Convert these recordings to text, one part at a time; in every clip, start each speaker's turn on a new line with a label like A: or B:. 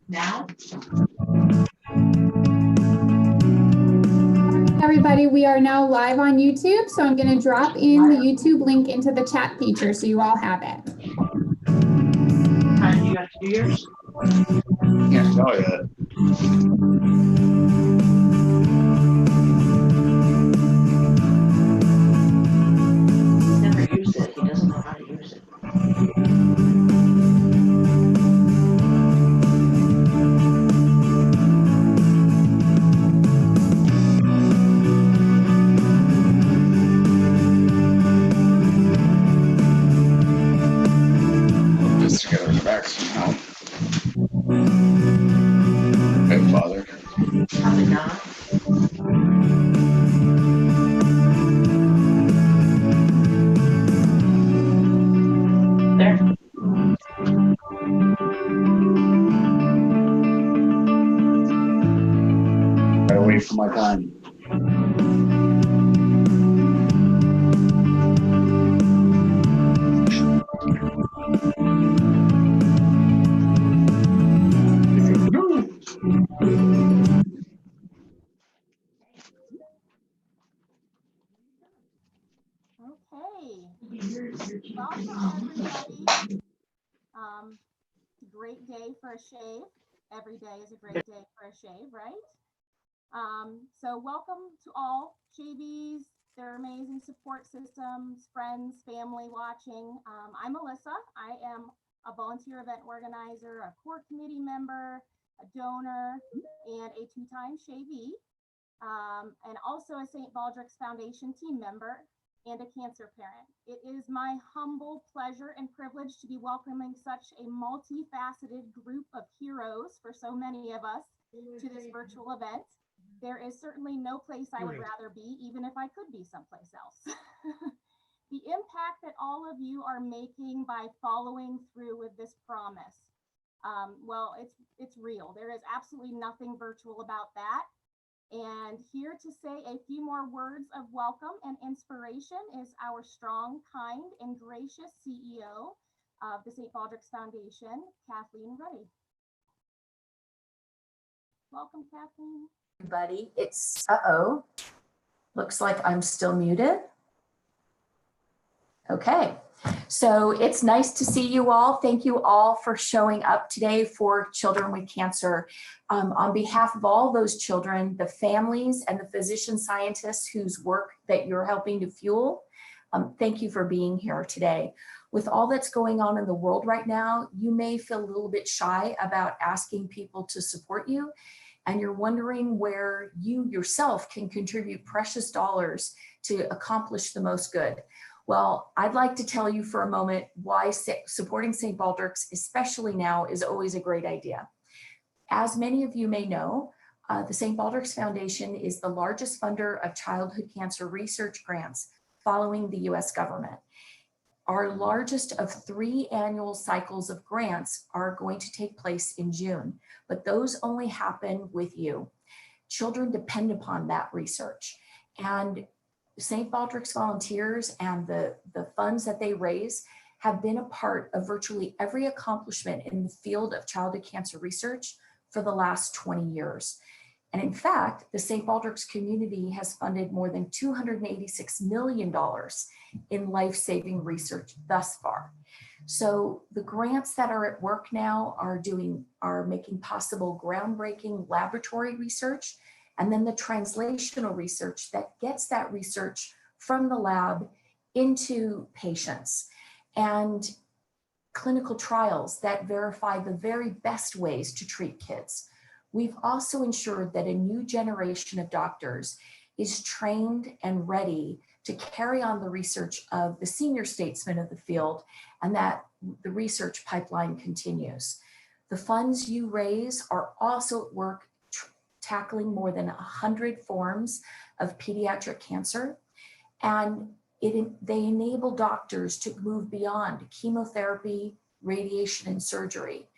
A: Now?
B: Everybody, we are now live on YouTube, so I'm going to drop in the YouTube link into the chat feature so you all have it.
A: Time you have to do yours?
C: Can't tell yet.
A: He's never used it. He doesn't know how to use it.
C: Put this together in the back somehow. Hey, Father.
A: Probably not. There.
C: Gotta wait for my time.
D: Okay, welcome everybody. Great day for a shave. Every day is a great day for a shave, right? So welcome to all shavies, their amazing support systems, friends, family watching. I'm Alyssa. I am a volunteer event organizer, a core committee member, a donor, and a two-time shavee, and also a St. Baldrick's Foundation team member and a cancer parent. It is my humble pleasure and privilege to be welcoming such a multifaceted group of heroes for so many of us to this virtual event. There is certainly no place I would rather be, even if I could be someplace else. The impact that all of you are making by following through with this promise, well, it's real. There is absolutely nothing virtual about that. And here to say a few more words of welcome and inspiration is our strong, kind, and gracious CEO of the St. Baldrick's Foundation, Kathleen Ruddy. Welcome, Kathleen.
E: Everybody, it's, looks like I'm still muted. Okay, so it's nice to see you all. Thank you all for showing up today for Children with Cancer. On behalf of all those children, the families and the physician scientists whose work that you're helping to fuel, thank you for being here today. With all that's going on in the world right now, you may feel a little bit shy about asking people to support you, and you're wondering where you yourself can contribute precious dollars to accomplish the most good. Well, I'd like to tell you for a moment why supporting St. Baldrick's, especially now, is always a great idea. As many of you may know, the St. Baldrick's Foundation is the largest funder of childhood cancer research grants following the US government. Our largest of 3 annual cycles of grants are going to take place in June, but those only happen with you. Children depend upon that research. And St. Baldrick's volunteers and the funds that they raise have been a part of virtually every accomplishment in the field of childhood cancer research for the last 20 years. And in fact, the St. Baldrick's community has funded more than $286 million in life-saving research thus far. So the grants that are at work now are making possible groundbreaking laboratory research, and then the translational research that gets that research from the lab into patients, and clinical trials that verify the very best ways to treat kids. We've also ensured that a new generation of doctors is trained and ready to carry on the research of the senior statesmen of the field, and that the research pipeline continues. The funds you raise are also at work tackling more than 100 forms of pediatric cancer, and they enable doctors to move beyond chemotherapy, radiation, and surgery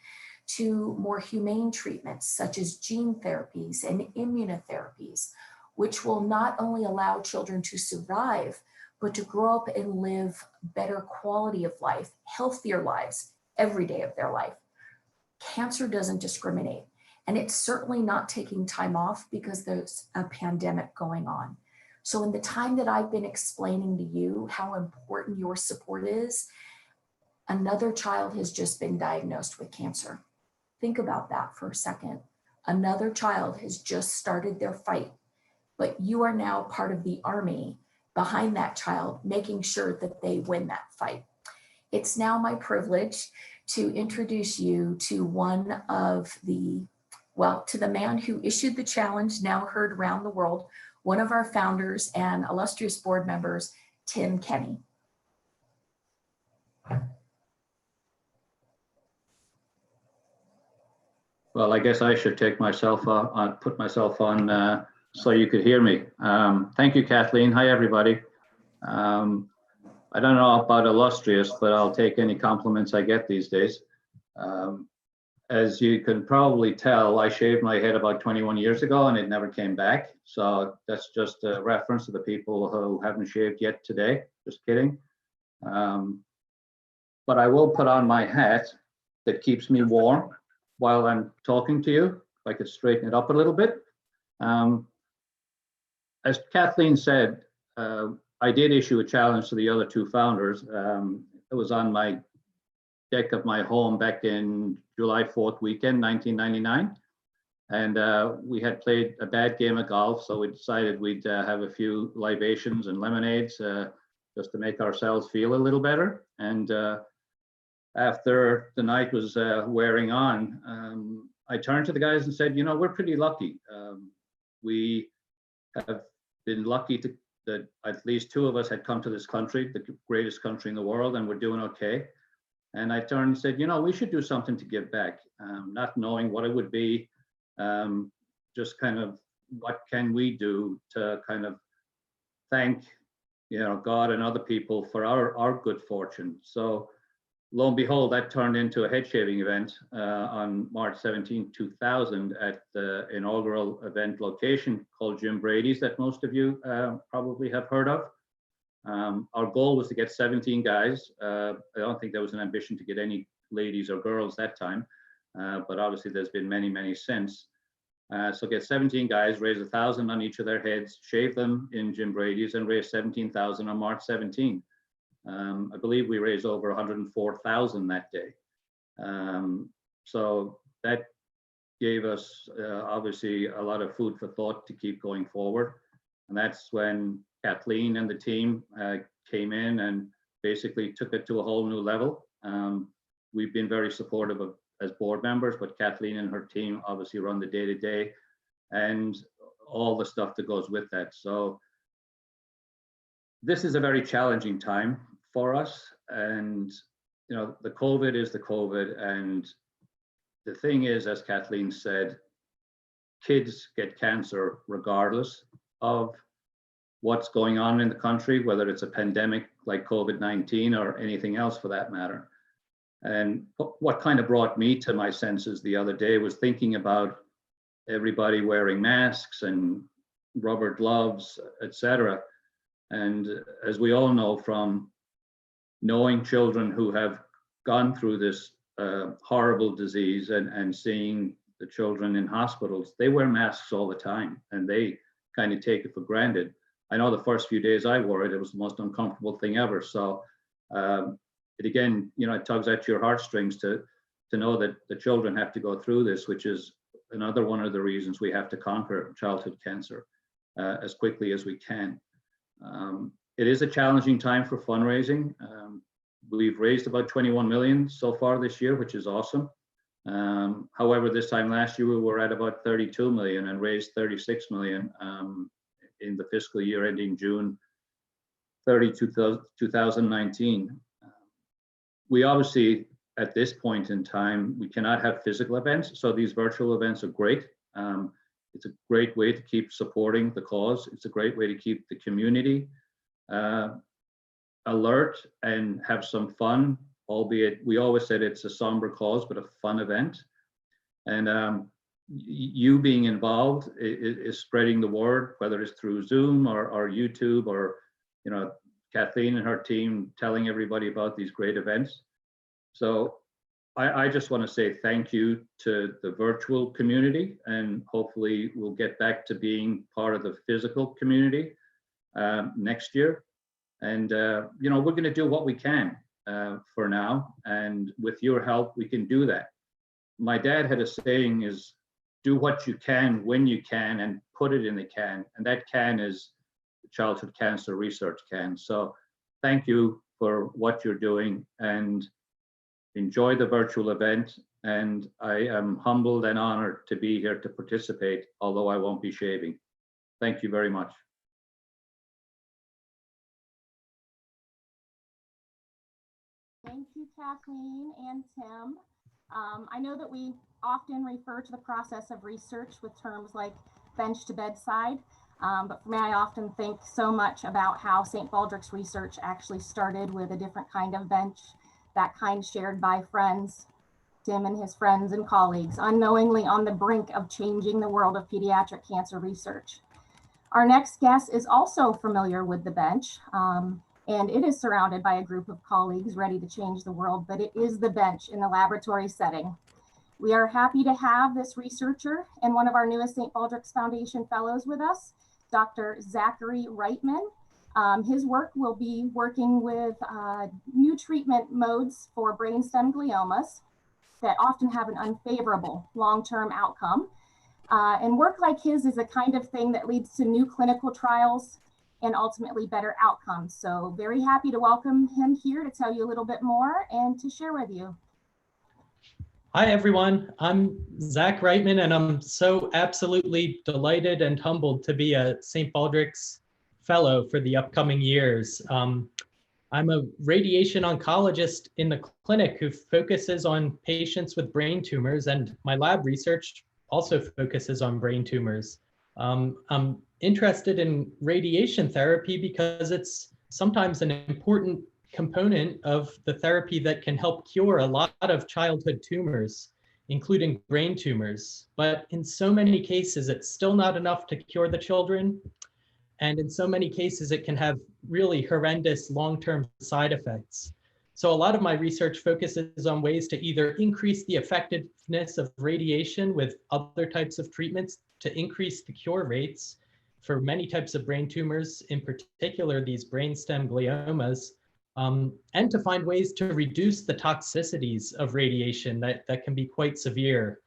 E: to more humane treatments such as gene therapies and immunotherapies, which will not only allow children to survive, but to grow up and live better quality of life, healthier lives every day of their life. cancer doesn't discriminate. And it's certainly not taking time off because there's a pandemic going on. So in the time that I've been explaining to you how important your support is, another child has just been diagnosed with cancer. Think about that for a second. Another child has just started their fight, but you are now part of the army behind that child, making sure that they win that fight. It's now my privilege to introduce you to one of the, well, to the man who issued the challenge, now heard around the world, one of our founders and illustrious board members, Tim Kenny.
F: Well, I guess I should take myself on, put myself on so you could hear me. Thank you, Kathleen. Hi, everybody. I don't know about illustrious, but I'll take any compliments I get these days. As you can probably tell, I shaved my head about 21 years ago and it never came back. So that's just a reference to the people who haven't shaved yet today. Just kidding. But I will put on my hat that keeps me warm while I'm talking to you. If I could straighten it up a little bit. As Kathleen said, I did issue a challenge to the other two founders. It was on my deck of my home back in July 4th weekend, 1999. And we had played a bad game of golf, so we decided we'd have a few libations and lemonades just to make ourselves feel a little better. And after the night was wearing on, I turned to the guys and said, you know, we're pretty lucky. We have been lucky that at least two of us had come to this country, the greatest country in the world, and we're doing okay. And I turned and said, you know, we should do something to give back, not knowing what it would be, just kind of what can we do to kind of thank, you know, God and other people for our good fortune. So lo and behold, that turned into a head shaving event on March 17, 2000 at the inaugural event location called Jim Brady's that most of you probably have heard of. Our goal was to get 17 guys. I don't think there was an ambition to get any ladies or girls that time, but obviously there's been many, many since. So get 17 guys, raise 1,000 on each of their heads, shave them in Jim Brady's, and raise 17,000 on March 17. I believe we raised over 104,000 that day. So that gave us obviously a lot of food for thought to keep going forward. And that's when Kathleen and the team came in and basically took it to a whole new level. We've been very supportive of as board members, but Kathleen and her team obviously run the day-to-day and all the stuff that goes with that. So this is a very challenging time for us. And, you know, the COVID is the COVID. And the thing is, as Kathleen said, kids get cancer regardless of what's going on in the country, whether it's a pandemic like COVID-19 or anything else for that matter. And what kind of brought me to my senses the other day was thinking about everybody wearing masks and rubber gloves, etc. And as we all know from knowing children who have gone through this horrible disease and seeing the children in hospitals, they wear masks all the time and they kind of take it for granted. I know the first few days I wore it, it was the most uncomfortable thing ever. So it again, you know, it tugs at your heartstrings to know that the children have to go through this, which is another one of the reasons we have to conquer childhood cancer as quickly as we can. It is a challenging time for fundraising. We've raised about 21 million so far this year, which is awesome. However, this time last year, we were at about 32 million and raised 36 million in the fiscal year ending June 30, 2019. We obviously, at this point in time, we cannot have physical events. So these virtual events are great. It's a great way to keep supporting the cause. It's a great way to keep the community alert and have some fun, albeit we always said it's a somber cause, but a fun event. And you being involved is spreading the word, whether it's through Zoom or YouTube or, you know, Kathleen and her team telling everybody about these great events. So I just want to say thank you to the virtual community, and hopefully we'll get back to being part of the physical community next year. And, you know, we're going to do what we can for now. And with your help, we can do that. My dad had a saying is, do what you can when you can and put it in the can. And that can is the Childhood Cancer Research Can. So thank you for what you're doing, and enjoy the virtual event. And I am humbled and honored to be here to participate, although I won't be shaving. Thank you very much.
D: Thank you, Kathleen and Tim. I know that we often refer to the process of research with terms like bench to bedside, but for me, I often think so much about how St. Baldrick's research actually started with a different kind of bench, that kind shared by friends, Tim and his friends and colleagues, unknowingly on the brink of changing the world of pediatric cancer research. Our next guest is also familiar with the bench, and it is surrounded by a group of colleagues ready to change the world, but it is the bench in the laboratory setting. We are happy to have this researcher and one of our newest St. Baldrick's Foundation Fellows with us, Dr. Zachary Reitman. His work will be working with new treatment modes for brainstem gliomas that often have an unfavorable long-term outcome. And work like his is the kind of thing that leads to new clinical trials and ultimately better outcomes. So very happy to welcome him here to tell you a little bit more and to share with you.
G: Hi, everyone. I'm Zach Reitman, and I'm so absolutely delighted and humbled to be a St. Baldrick's Fellow for the upcoming years. I'm a radiation oncologist in the clinic who focuses on patients with brain tumors, and my lab research also focuses on brain tumors. I'm interested in radiation therapy because it's sometimes an important component of the therapy that can help cure a lot of childhood tumors, including brain tumors. But in so many cases, it's still not enough to cure the children. And in so many cases, it can have really horrendous long-term side effects. So a lot of my research focuses on ways to either increase the effectiveness of radiation with other types of treatments to increase the cure rates for many types of brain tumors, in particular these brainstem gliomas, and to find ways to reduce the toxicities of radiation that can be quite severe.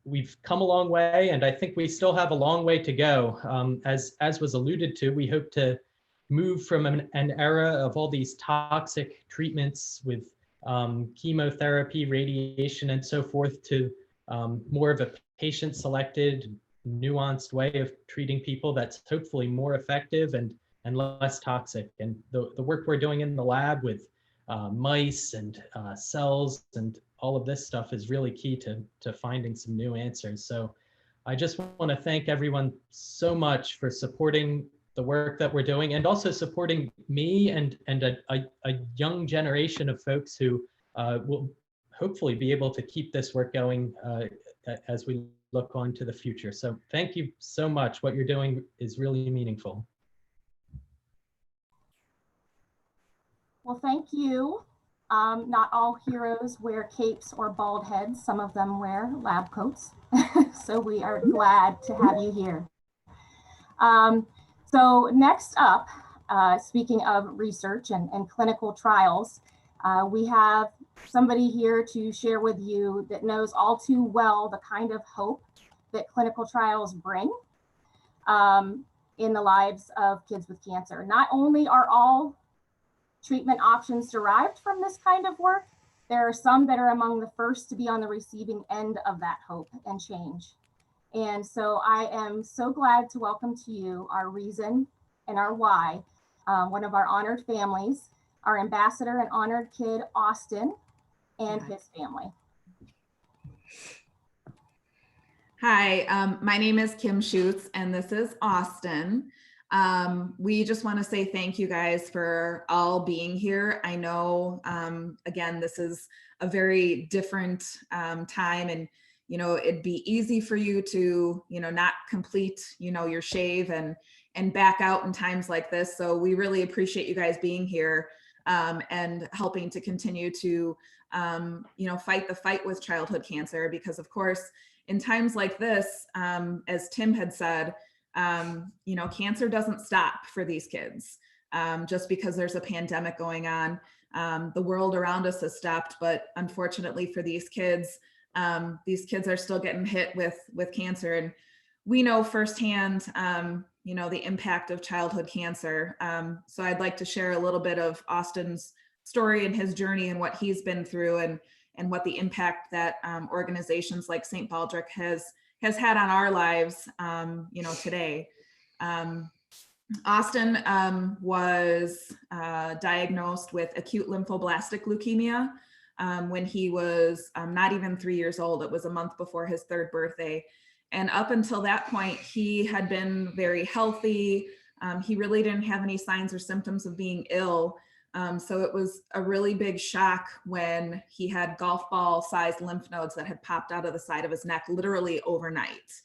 G: We've come a long way, and I think we still have a long way to go. As was alluded to, we hope to move from an era of all these toxic treatments with chemotherapy, radiation, and so forth to more of a patient-selected, nuanced way of treating people that's hopefully more effective and less toxic. And the work we're doing in the lab with mice and cells and all of this stuff is really key to finding some new answers. So I just want to thank everyone so much for supporting the work that we're doing, and also supporting me and a young generation of folks who will hopefully be able to keep this work going as we look on to the future. So thank you so much. What you're doing is really meaningful.
D: Well, thank you. Not all heroes wear capes or bald heads. Some of them wear lab coats. So we are glad to have you here. So next up, speaking of research and clinical trials, we have somebody here to share with you that knows all too well the kind of hope that clinical trials bring in the lives of kids with cancer. Not only are all treatment options derived from this kind of work, there are some that are among the first to be on the receiving end of that hope and change. And so I am so glad to welcome to you our reason and our why, one of our honored families, our ambassador and honored kid, Austin, and his family.
H: Hi, my name is Kim Schutz, and this is Austin. We just want to say thank you guys for all being here. I know, again, this is a very different time, and it'd be easy for you to, not complete, your shave and back out in times like this. So we really appreciate you guys being here and helping to continue to fight the fight with childhood cancer, because of course, in times like this, as Tim had said, cancer doesn't stop for these kids. Just because there's a pandemic going on, the world around us has stopped, but unfortunately for these kids are still getting hit with cancer. And we know firsthand, the impact of childhood cancer. So I'd like to share a little bit of Austin's story and his journey and what he's been through, and what the impact that organizations like St. Baldrick has had on our lives, today. Austin was diagnosed with acute lymphoblastic leukemia when he was not even 3 years old. It was a month before his 3rd birthday. And up until that point, he had been very healthy. He really didn't have any signs or symptoms of being ill. So it was a really big shock when he had golf ball sized lymph nodes that had popped out of the side of his neck literally overnight.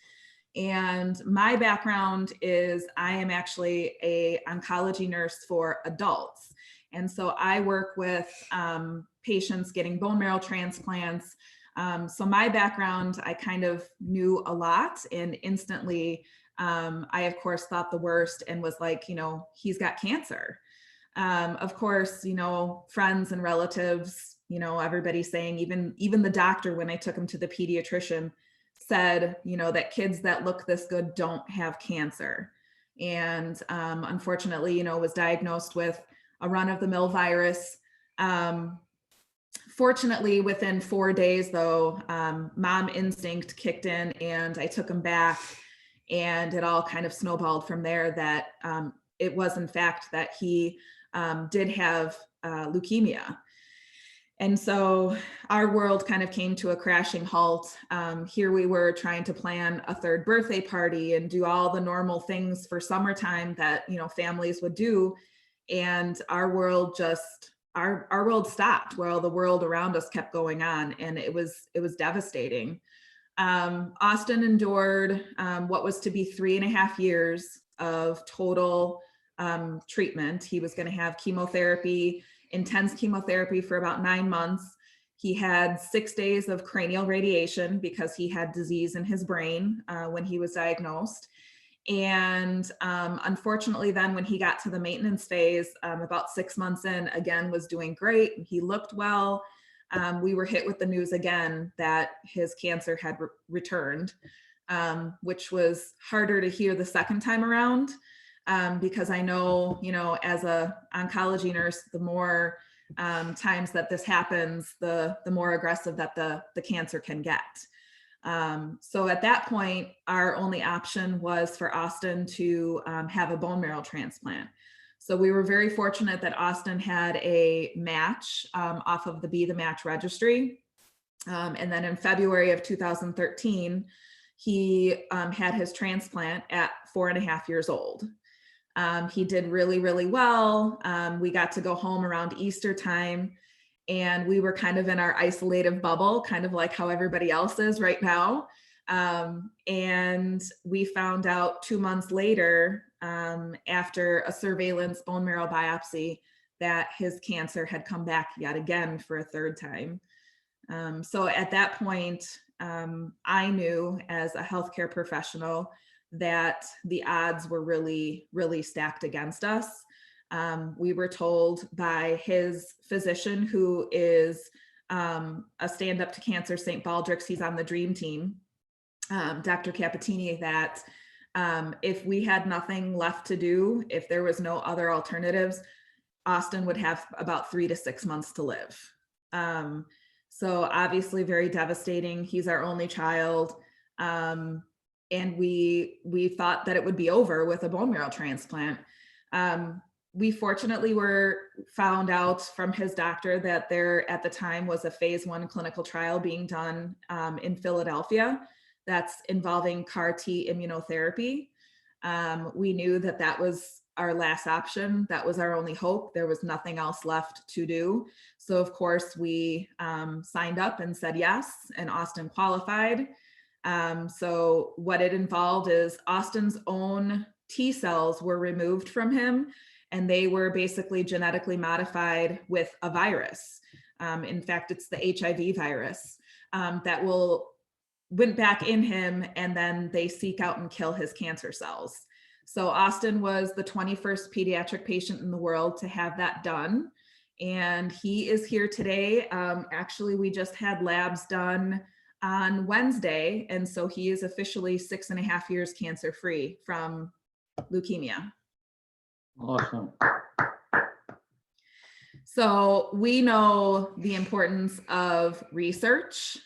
H: And my background is I am actually an oncology nurse for adults. And so I work with patients getting bone marrow transplants. So my background, I kind of knew a lot, and instantly, I of course thought the worst and was like, he's got cancer. Of course, friends and relatives, everybody saying, even the doctor, when I took him to the pediatrician, said, that kids that look this good don't have cancer. And unfortunately, was diagnosed with a run-of-the-mill virus. Fortunately, within 4 days, though, mom instinct kicked in, and I took him back, and it all kind of snowballed from there, that it was in fact that he did have leukemia. And so our world kind of came to a crashing halt. Here we were trying to plan a 3rd birthday party and do all the normal things for summertime that, families would do. And our world our world stopped while the world around us kept going on. And it was devastating. Austin endured what was to be 3.5 years of total treatment. He was going to have chemotherapy, intense chemotherapy, for about 9 months. He had 6 days of cranial radiation because he had disease in his brain when he was diagnosed. And unfortunately, then when he got to the maintenance phase, about 6 months in, again, was doing great. He looked well. We were hit with the news again that his cancer had returned, which was harder to hear the second time around. Because I know, as a oncology nurse, the more times that this happens, the more aggressive that the cancer can get. So at that point, our only option was for Austin to have a bone marrow transplant. So we were very fortunate that Austin had a match off of the Be the Match registry. And then in February of 2013, he had his transplant at 4.5 years old. He did really, really well. We got to go home around Easter time, and we were kind of in our isolative bubble, kind of like how everybody else is right now. And we found out 2 months later, after a surveillance bone marrow biopsy, that his cancer had come back yet again for a 3rd time. So at that point, I knew as a healthcare professional that the odds were really, really stacked against us. We were told by his physician, who is a Stand Up to Cancer St. Baldrick's, he's on the dream team, Dr. Capitini, that if we had nothing left to do, if there was no other alternatives, Austin would have about 3 to 6 months to live. So obviously very devastating. He's our only child. And we thought that it would be over with a bone marrow transplant. We fortunately were found out from his doctor that there at the time was a phase 1 clinical trial being done in Philadelphia that's involving CAR T immunotherapy. We knew that that was our last option. That was our only hope. There was nothing else left to do. So of course we signed up and said yes, and Austin qualified. So what it involved is Austin's own T cells were removed from him, and they were basically genetically modified with a virus. In fact, it's the HIV virus that went back in him, and then they seek out and kill his cancer cells. So Austin was the 21st pediatric patient in the world to have that done. And he is here today. Actually, we just had labs done on Wednesday. And so he is officially 6.5 years cancer-free from leukemia.
F: Awesome.
H: So we know the importance of research.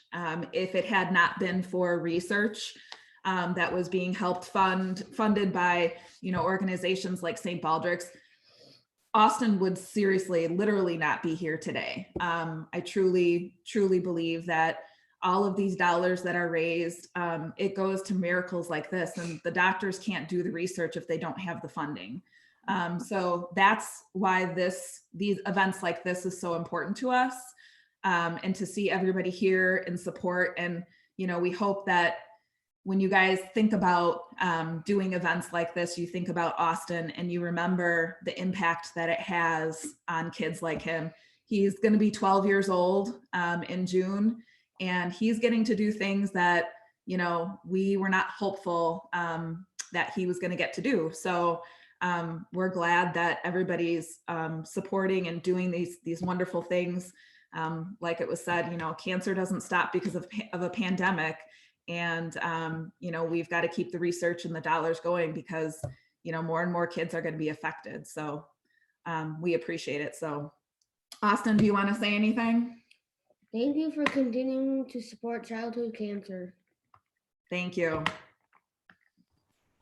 H: If it had not been for research that was being funded by, organizations like St. Baldrick's, Austin would seriously, literally not be here today. I truly, truly believe that all of these dollars that are raised, it goes to miracles like this, and the doctors can't do the research if they don't have the funding. So that's why these events like this is so important to us, and to see everybody here in support. And, we hope that when you guys think about doing events like this, you think about Austin and you remember the impact that it has on kids like him. He's going to be 12 years old in June, and he's getting to do things that, we were not hopeful that he was going to get to do. So we're glad that everybody's supporting and doing these wonderful things. Like it was said, cancer doesn't stop because of a pandemic. And, we've got to keep the research and the dollars going because, more and more kids are going to be affected. So we appreciate it. So Austin, do you want to say anything?
I: Thank you for continuing to support childhood cancer.
H: Thank you.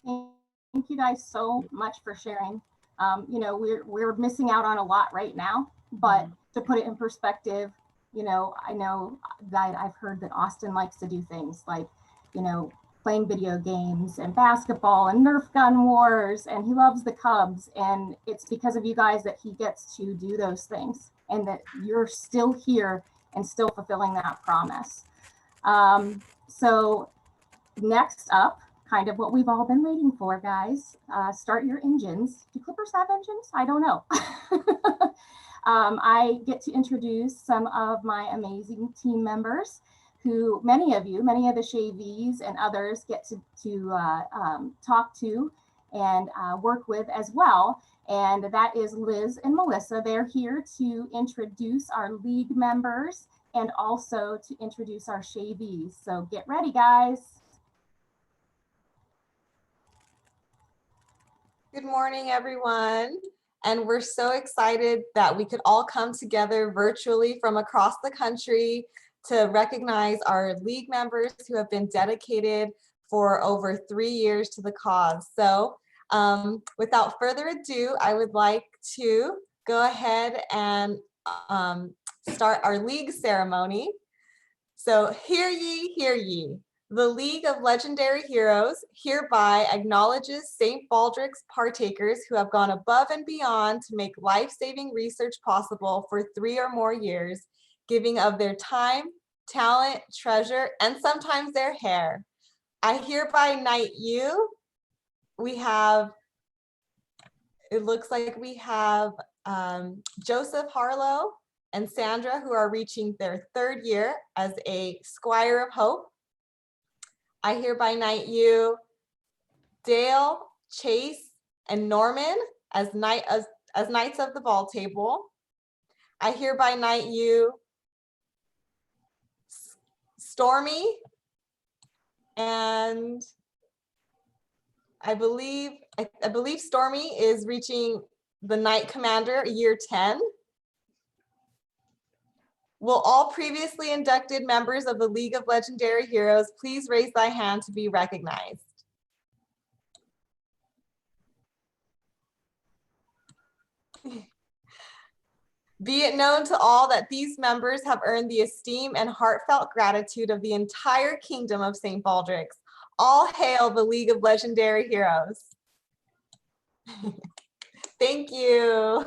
D: Thank you guys so much for sharing. We're missing out on a lot right now, but to put it in perspective, I know that I've heard that Austin likes to do things like, playing video games and basketball and Nerf gun wars, and he loves the Cubs. And it's because of you guys that he gets to do those things and that you're still here and still fulfilling that promise. So next up, kind of what we've all been waiting for, guys. Start your engines. Do Clippers have engines? I don't know. I get to introduce some of my amazing team members who many of the Shavies and others get to talk to and work with as well. And that is Liz and Melissa. They're here to introduce our league members and also to introduce our Shavies. So get ready, guys.
J: Good morning, everyone. And we're so excited that we could all come together virtually from across the country to recognize our league members who have been dedicated for over 3 years to the cause. So without further ado, I would like to go ahead and start our league ceremony. So hear ye, hear ye. The League of Legendary Heroes hereby acknowledges St. Baldrick's partakers who have gone above and beyond to make life-saving research possible for 3 or more years, giving of their time, talent, treasure, and sometimes their hair. I hereby knight you. It looks like we have Joseph Harlow and Sandra, who are reaching their 3rd year as a Squire of Hope. I hereby knight you Dale, Chase, and Norman as knights of the ball table. I hereby knight you Stormy, and I believe Stormy is reaching the Knight Commander year 10. Will all previously inducted members of the League of Legendary Heroes please raise thy hand to be recognized? Be it known to all that these members have earned the esteem and heartfelt gratitude of the entire kingdom of St. Baldrick's. All hail the League of Legendary Heroes. Thank you.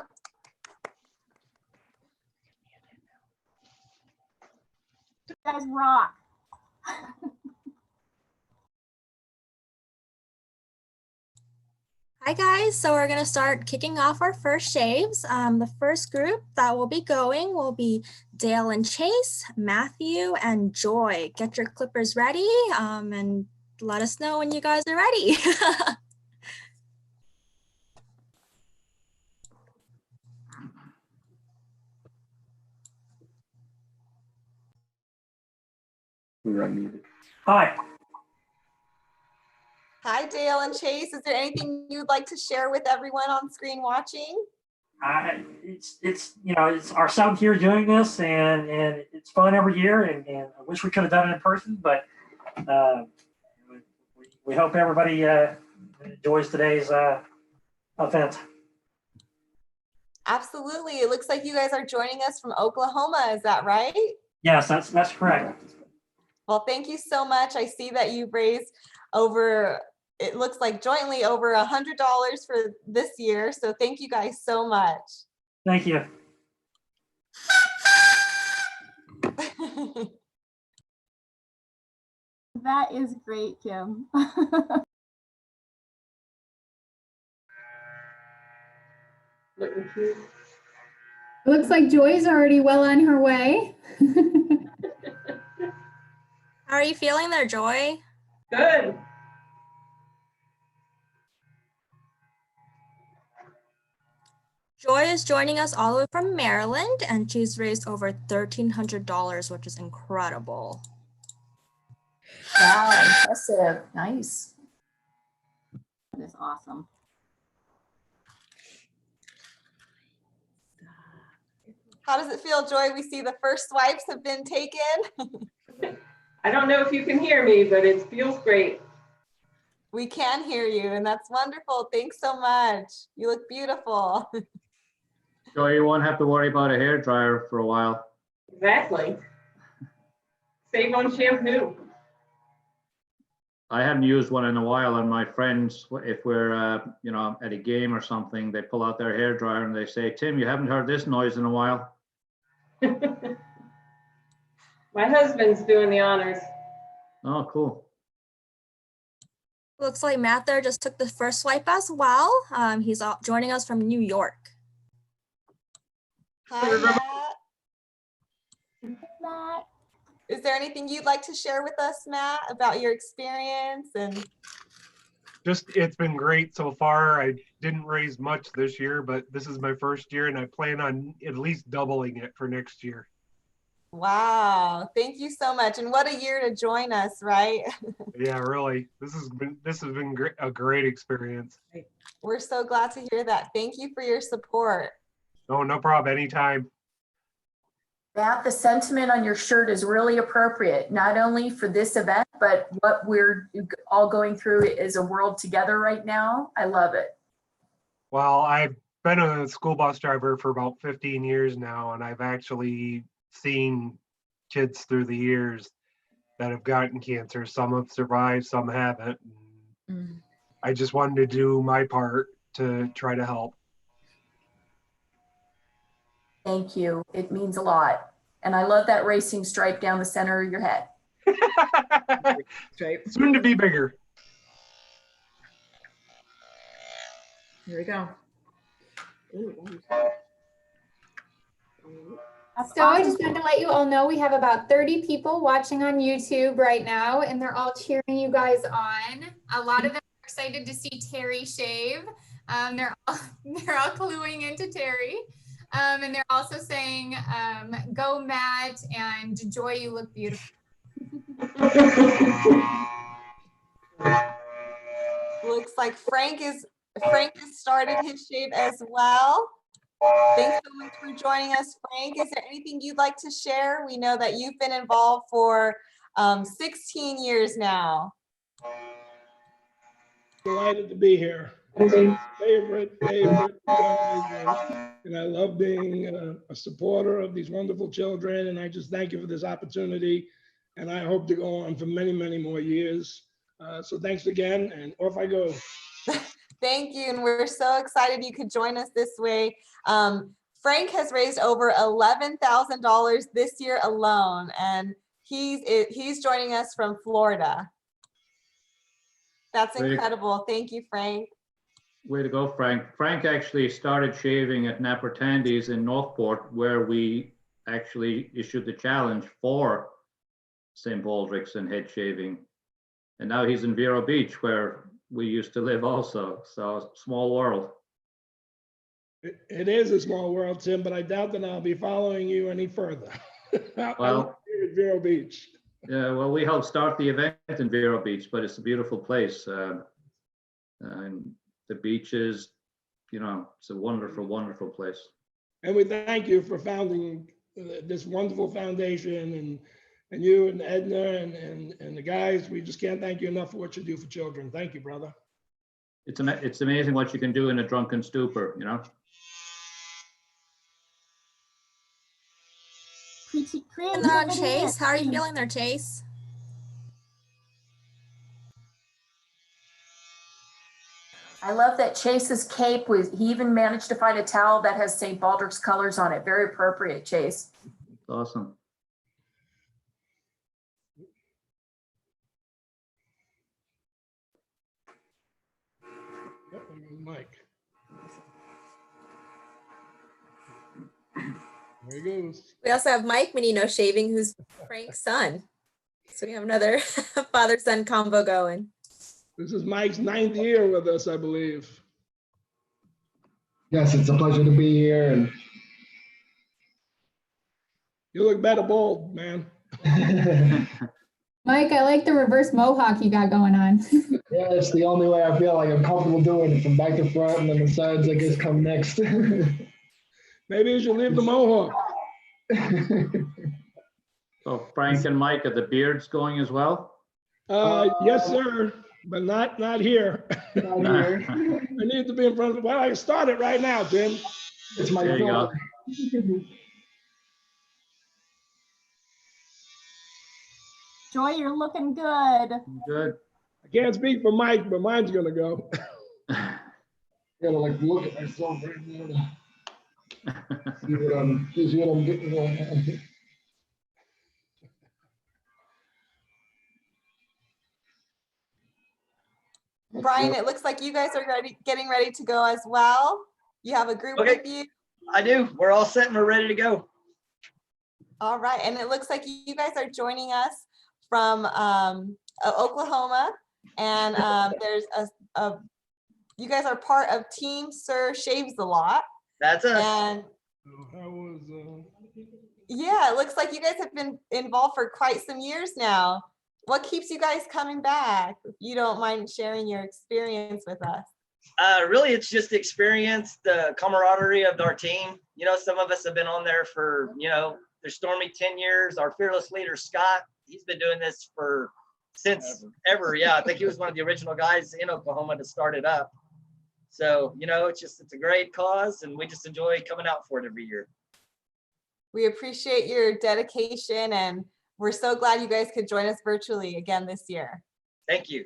D: You guys rock.
K: Hi guys, so we're gonna start kicking off our first shaves. The first group that will be going will be Dale and Chase, Matthew and Joy. Get your clippers ready and let us know when you guys are ready.
L: Hi.
J: Hi, Dale and Chase. Is there anything you'd like to share with everyone on screen watching?
L: It's our seventh year doing this, and it's fun every year, and I wish we could have done it in person, but we hope everybody enjoys today's event.
J: Absolutely. It looks like you guys are joining us from Oklahoma. Is that right?
L: Yes, that's correct.
J: Well, thank you so much. I see that you've raised it looks like jointly over $100 for this year. So thank you guys so much.
L: Thank you.
D: That is great, Kim.
B: It looks like Joy's already well on her way.
K: How are you feeling there, Joy?
A: Good.
K: Joy is joining us all the way from Maryland, and she's raised over $1,300, which is incredible.
E: Wow, impressive. Nice.
D: That is awesome.
J: How does it feel, Joy? We see the first swipes have been taken.
A: I don't know if you can hear me, but it feels great.
J: We can hear you, and that's wonderful. Thanks so much. You look beautiful.
F: Joy, you won't have to worry about a hair dryer for a while.
A: Exactly. Save on shampoo.
F: I haven't used one in a while, and my friends, if we're at a game or something, they pull out their hair dryer and they say, "Tim, you haven't heard this noise in a while."
A: My husband's doing the honors.
F: Oh, cool.
K: Looks like Matt there just took the first swipe as well. He's joining us from New York.
J: Hi, Matt.
D: Matt.
J: Is there anything you'd like to share with us, Matt, about your experience? And
M: it's been great so far. I didn't raise much this year, but this is my first year and I plan on at least doubling it for next year.
J: wow, thank you so much. And what a year to join us, right?
M: Yeah, really. This has been a great experience.
J: We're so glad to hear that. Thank you for your support.
M: Oh, no problem. Anytime.
E: Matt, the sentiment on your shirt is really appropriate, not only for this event, but what we're all going through as a world together right now. I love it.
M: Well, I've been a school bus driver for about 15 years now, and I've actually seen kids through the years that have gotten cancer. Some have survived, some haven't. I just wanted to do my part to try to help.
E: Thank you. It means a lot. And I love that racing stripe down the center of your head.
M: Soon to be bigger.
H: Here we go.
B: So I just wanted to let you all know we have about 30 people watching on YouTube right now, and they're all cheering you guys on. A lot of them are excited to see Terry shave. They're all cluing into Terry. And they're also saying, go Matt, and Joy, you look beautiful.
J: Looks like Frank has started his shave as well. Thanks so much for joining us, Frank. Is there anything you'd like to share? We know that you've been involved for 16 years now.
N: Delighted to be here. Favorite fundraiser. And I love being a supporter of these wonderful children. And I just thank you for this opportunity. And I hope to go on for many, many more years. So thanks again, and off I go.
J: Thank you, and we're so excited you could join us this way. Frank has raised over $11,000 this year alone, and he's joining us from Florida. That's incredible. Thank you, Frank.
F: Way to go, Frank. Frank actually started shaving at Napper Tandy's in Northport, where we actually issued the challenge for St. Baldrick's and head shaving. And now he's in Vero Beach, where we used to live also. So small world.
N: It is a small world, Tim, but I doubt that I'll be following you any further.
F: Well,
N: at Vero Beach.
F: yeah, well, we helped start the event in Vero Beach, but it's a beautiful place. And the beaches, you know, it's a wonderful, wonderful place.
N: And we thank you for founding this wonderful foundation, and you and Edna and the guys. We just can't thank you enough for what you do for children. Thank you, brother.
F: It's amazing what you can do in a drunken stupor, you know?
K: And they're on Chase. How are you feeling there, Chase?
E: I love that Chase's cape he even managed to find a towel that has St. Baldrick's colors on it. Very appropriate, Chase.
F: Awesome.
N: Yep, Mike. There he goes.
J: We also have Mike Menino shaving, who's Frank's son. So we have another father-son combo going.
N: This is Mike's 9th year with us, I believe.
O: Yes, it's a pleasure to be here. And
N: you look better bald, man.
B: Mike, I like the reverse mohawk you got going on.
O: Yeah, it's the only way I feel like I'm comfortable doing it, from back to front, and then the sides, I guess, come next.
N: Maybe you should leave the mohawk.
F: So Frank and Mike, are the beards going as well?
N: Yes, sir, but not here.
O: Not here.
N: I need to be in front of, well, I can start it right now, Tim.
O: It's my
F: There you go.
D: Joy, you're looking good.
F: Good.
N: I can't speak for Mike, but mine's gonna go.
O: Gotta like look at myself right now to see what I'm getting going on.
J: Brian, it looks like you guys are getting ready to go as well. You have a group with you.
P: I do. We're all set and we're ready to go.
J: All right, and it looks like you guys are joining us from Oklahoma, and there's you guys are part of Team Sir Shaves a Lot.
P: That's us.
J: And
N: how was
J: yeah, it looks like you guys have been involved for quite some years now. What keeps you guys coming back? If you don't mind sharing your experience with us.
P: Really, it's just the experience, the camaraderie of our team. You know, some of us have been on there for, you know, there's Stormy 10 years. Our fearless leader, Scott, he's been doing this since ever. Yeah, I think he was one of the original guys in Oklahoma to start it up. So, you know, it's a great cause, and we just enjoy coming out for it every year.
J: We appreciate your dedication, and we're so glad you guys could join us virtually again this year.
P: Thank you.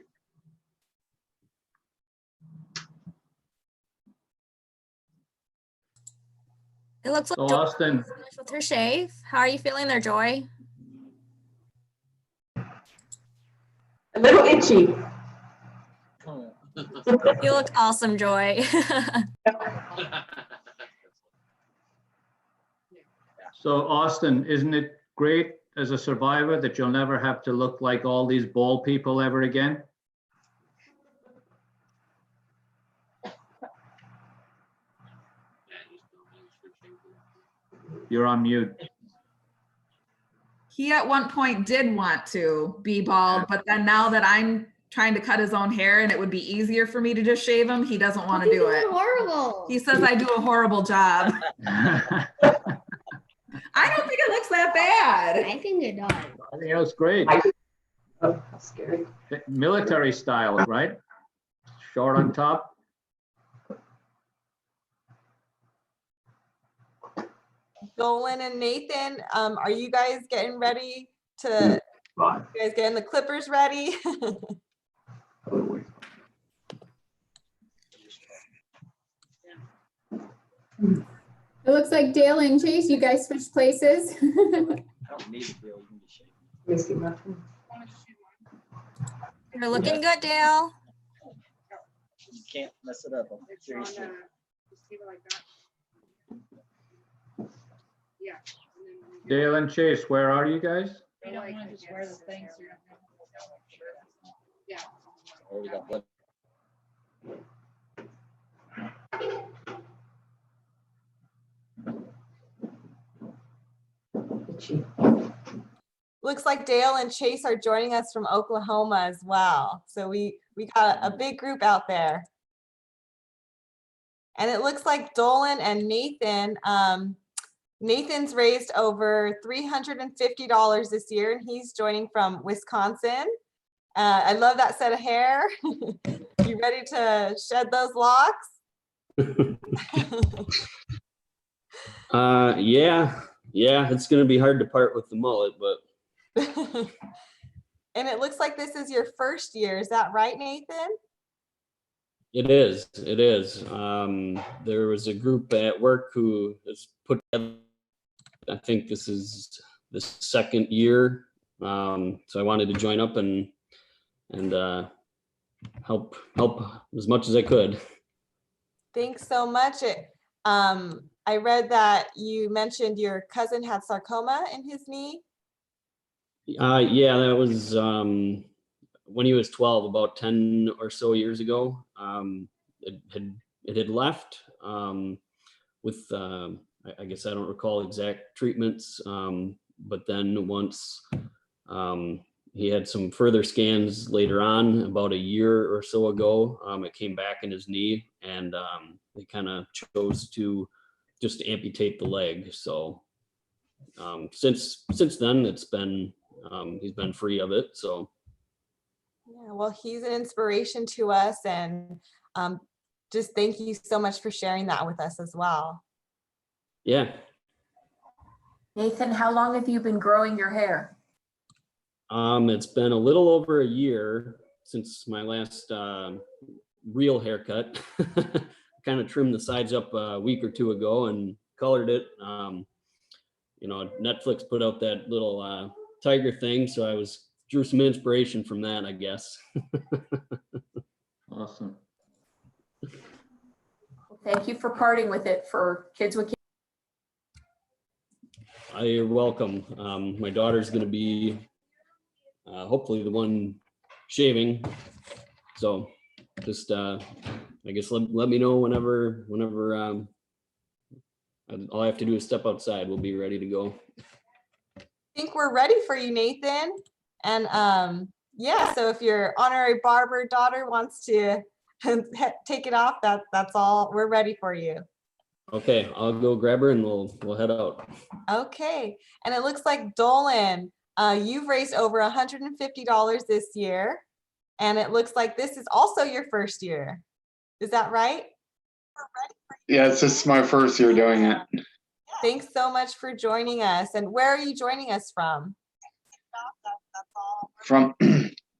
K: It looks like
F: So Austin,
K: Joy with her shave. How are you feeling there, Joy?
A: A little itchy.
K: You look awesome, Joy.
F: so Austin, isn't it great as a survivor that you'll never have to look like all these bald people ever again? You're on mute.
H: He at one point did want to be bald, but then now that I'm trying to cut his own hair and it would be easier for me to just shave him, he doesn't want to do it.
I: Horrible.
H: He says I do a horrible job. I don't think it looks that bad.
I: I think it does.
F: I think it looks great.
A: Oh, how scary.
F: Military style, right? Short on top.
J: Dolan and Nathan, are you guys getting ready to, you guys getting the clippers ready?
B: It looks like Dale and Chase, you guys switched places.
K: You're looking good, Dale.
P: can't mess it up. Seriously.
F: Dale and Chase, where are you guys?
Q: You don't want to just wear the things. So you're not gonna know what shirt. Yeah.
P: Oh, we got blood.
J: Looks like Dale and Chase are joining us from Oklahoma as well. So we got a big group out there. And it looks like Dolan and Nathan, Nathan's raised over $350 this year, and he's joining from Wisconsin. I love that set of hair. You ready to shed those locks?
R: Yeah, it's gonna be hard to part with the mullet, but
J: And it looks like this is your first year. Is that right, Nathan?
R: it is. There was a group at work who has put together, I think this is the second year. So I wanted to join up and help as much as I could.
J: Thanks so much. I read that you mentioned your cousin had sarcoma in his knee.
R: Yeah, that was when he was 12, about 10 or so years ago. It had left with I guess I don't recall exact treatments, but then once he had some further scans later on, about a year or so ago, it came back in his knee, and they kind of chose to just amputate the leg. So since then, it's been he's been free of it. So
J: Yeah, well, he's an inspiration to us, and just thank you so much for sharing that with us as well.
R: yeah.
E: Nathan, how long have you been growing your hair?
R: It's been a little over a year since my last real haircut. Kind of trimmed the sides up a week or two ago and colored it. You know, Netflix put out that little tiger thing, so I drew some inspiration from that, I guess.
F: Awesome.
E: Thank you for parting with it for Kids with Kids.
R: You're welcome. My daughter's going to be hopefully the one shaving. So just, I guess, let me know whenever all I have to do is step outside. We'll be ready to go.
J: I think we're ready for you, Nathan. And yeah, so if your honorary barber daughter wants to take it off, that's all. We're ready for you.
R: Okay, I'll go grab her and we'll head out.
J: Okay, and it looks like Dolan, you've raised over $150 this year, and it looks like this is also your first year. Is that right?
C: Yes, this is my first year doing it.
J: Thanks so much for joining us. And where are you joining us from?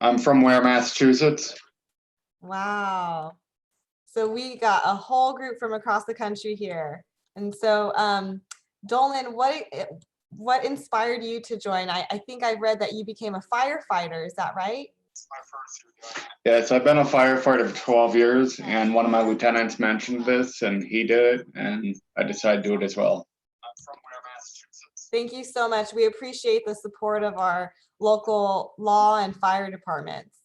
C: I'm from Ware, Massachusetts.
J: Wow. So we got a whole group from across the country here. And so Dolan, what inspired you to join? I think I read that you became a firefighter. Is that right?
C: Yes, I've been a firefighter for 12 years, and one of my lieutenants mentioned this, and he did it, and I decided to do it as well.
J: Thank you so much. We appreciate the support of our local law and fire departments.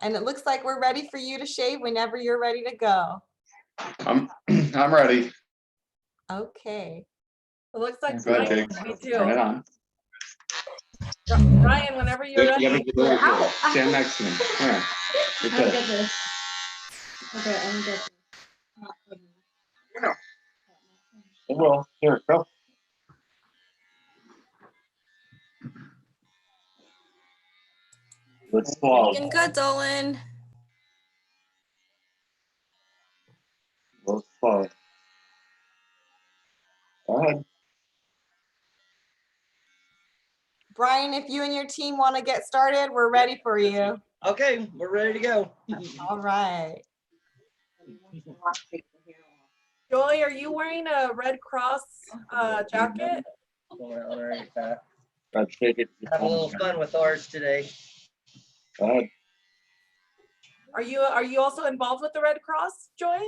J: And it looks like we're ready for you to shave whenever you're ready to go.
C: I'm ready.
J: Okay.
Q: It looks like
C: Go ahead,
Q: Brian,
C: Jake.
Q: me
C: Turn it
Q: too.
C: on.
Q: Brian, whenever you're ready.
C: Stand next to me. Here. Right
Q: I'll
C: there.
Q: get this. Okay, I'm good.
C: Well, here, go. Let's swallow.
K: Looking good, Dolan.
C: Let's swallow. Go ahead.
J: Brian, if you and your team want to get started, we're ready for you.
P: Okay, we're ready to go.
J: All right.
Q: Joy, are you wearing a Red Cross jacket?
C: Let's take it.
P: Have a little fun with ours today.
C: Go ahead.
Q: Are you also involved with the Red Cross, Joy?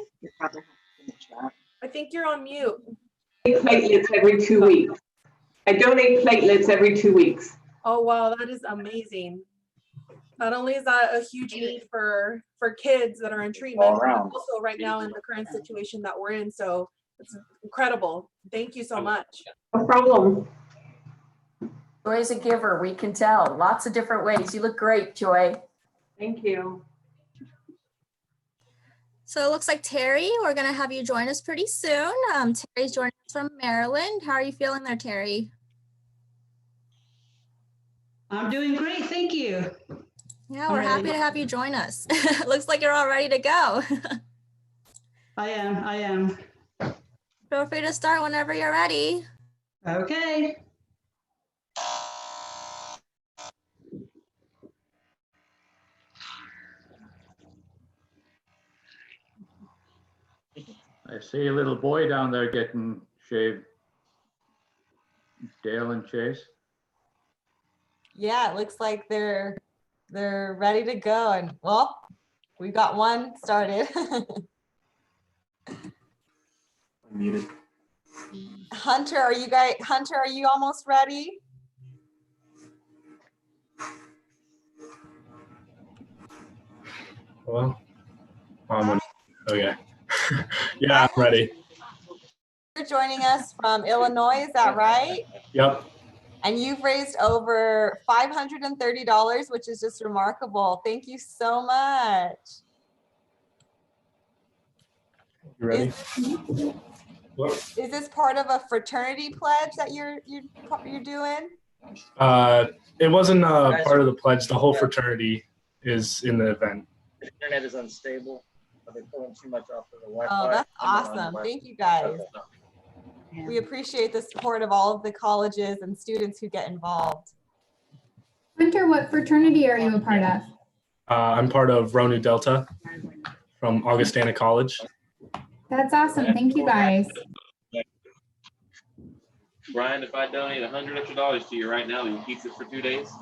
Q: I think you're on mute.
A: Platelets every 2 weeks. I donate platelets every 2 weeks.
Q: Oh wow, that is amazing. Not only is that a huge need for kids that are in treatment, but also right now in the current situation that we're in. So it's incredible. Thank you so much.
A: No problem.
E: Joy is a giver, we can tell. Lots of different ways. You look great, Joy.
A: Thank you.
K: So it looks like Terry, we're gonna have you join us pretty soon. Terry's joining us from Maryland. How are you feeling there, Terry?
S: I'm doing great, thank you.
K: Yeah, we're happy to have you join us. Looks like you're all ready to go.
S: I am.
K: Feel free to start whenever you're ready.
S: Okay.
F: I see a little boy down there getting shaved. Dale and Chase.
J: Yeah, it looks like they're ready to go. And well, we got one started.
T: Muted.
J: Hunter, are you almost ready?
T: Well, okay. Yeah, I'm ready.
J: You're joining us from Illinois, is that right?
T: Yep.
J: And you've raised over $530, which is just remarkable. Thank you so much.
T: You ready?
J: Is this part of a fraternity pledge that you're doing?
T: It wasn't part of the pledge. The whole fraternity is in the event.
P: The internet is unstable. They're pulling too much off of the Wi-Fi.
J: Oh, that's awesome. Thank you guys. We appreciate the support of all of the colleges and students who get involved.
B: Hunter, what fraternity are you a part of?
T: I'm part of Rho Nu Delta from Augustana College.
B: That's awesome. Thank you guys.
U: Brian, if I donate $100 extra to you right now, will you keep it for 2 days?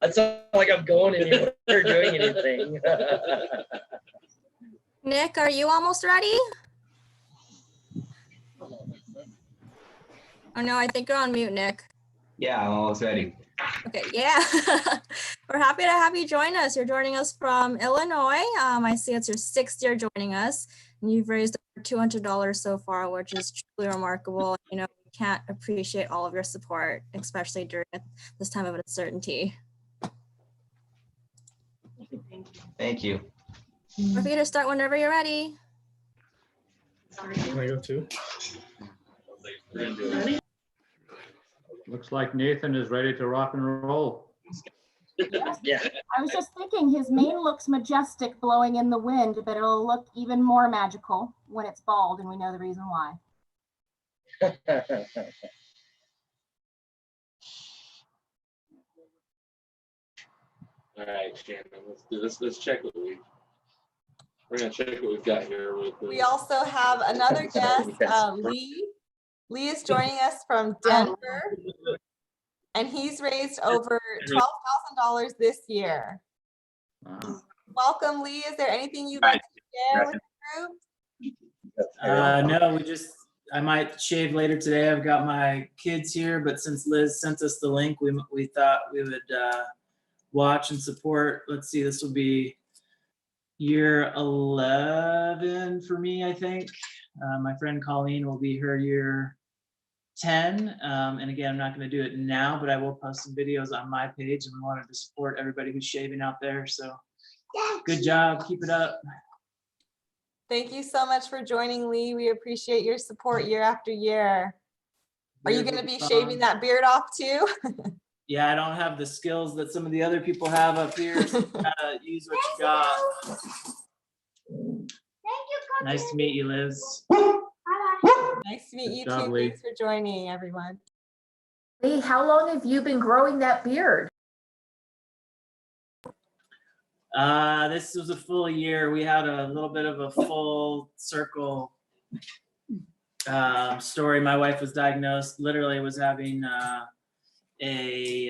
P: It's not like I'm going anywhere or doing anything.
K: Nick, are you almost ready? Oh no, I think you're on mute, Nick.
V: Yeah, I'm almost ready.
K: Okay, yeah. We're happy to have you join us. You're joining us from Illinois. I see it's your 6th year joining us, and you've raised over $200 so far, which is truly remarkable. You know, we can't appreciate all of your support, especially during this time of uncertainty.
V: Thank you.
K: We're free to start whenever you're ready.
T: Can I go too?
F: Looks like Nathan is ready to rock and roll.
P: Yeah.
D: I was just thinking his mane looks majestic blowing in the wind, but it'll look even more magical when it's bald, and we know the reason why.
U: All right, Shannon, let's do this. Let's check what we're gonna check what we've got here.
J: We also have another guest, Lee. Lee is joining us from Denver, and he's raised over $12,000 this year.
F: Wow.
J: Welcome, Lee. Is there anything you'd like to share with the group?
W: No, I might shave later today. I've got my kids here, but since Liz sent us the link, we thought we would watch and support. Let's see, this will be year 11 for me, I think. My friend Colleen will be her year 10. And again, I'm not going to do it now, but I will post some videos on my page, and we wanted to support everybody who's shaving out there. So good job. Keep it up.
J: Thank you so much for joining, Lee. We appreciate your support year after year. Are you going to be shaving that beard off too?
W: Yeah, I don't have the skills that some of the other people have up here, so you gotta use what you got. Nice to meet you, Liz.
J: Nice to meet you
W: job,
J: too.
W: Lee.
J: Thanks for joining, everyone.
E: Lee, how long have you been growing that beard?
W: This was a full year. We had a little bit of a full circle story. My wife was diagnosed, literally was having a